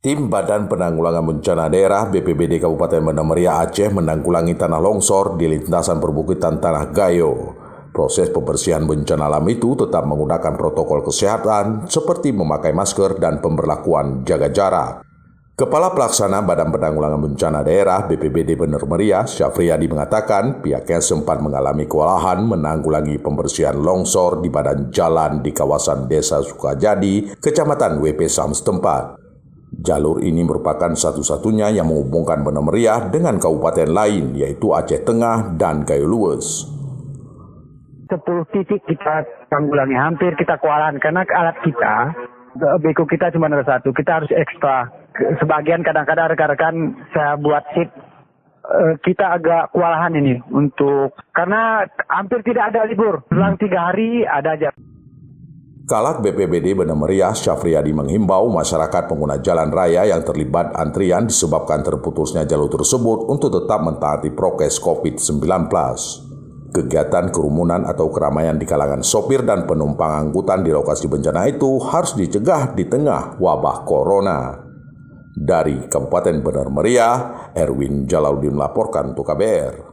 Tim Badan Penanggulangan Bencana Daerah BPBD Kabupaten Banda Meriah Aceh menanggulangi tanah longsor di lintasan perbukitan Tanah Gayo. Proses pembersihan bencana alam itu tetap menggunakan protokol kesehatan seperti memakai masker dan pemberlakuan jaga jarak. Kepala Pelaksana Badan Penanggulangan Bencana Daerah BPBD Banda Meriah, Syafriyadi mengatakan pihaknya sempat mengalami kewalahan menanggulangi pembersihan longsor di badan jalan di kawasan Desa Sukajadi, Kecamatan WP Sam setempat. Jalur ini merupakan satu-satunya yang menghubungkan Banda Meriah dengan kabupaten lain, yaitu Aceh Tengah dan Gayo Luwes. 10 titik kita tanggulangi, hampir kita kewalahan karena alat kita, beko kita cuma ada satu, kita harus ekstra. Sebagian kadang-kadang rekan-rekan saya buat shift, kita agak kewalahan ini karena hampir tidak ada libur, selang 3 hari ada aja. Kalak BPBD Banda Meriah, Syafriyadi menghimbau masyarakat pengguna jalan raya yang terlibat antrian disebabkan terputusnya jalur tersebut untuk tetap mentaati prokes COVID-19. Kegiatan kerumunan atau keramaian di kalangan sopir dan penumpang angkutan di lokasi bencana itu harus dicegah di tengah wabah corona. Dari Kabupaten Banda Meriah, Erwin Jalaluddin melaporkan untuk KBR.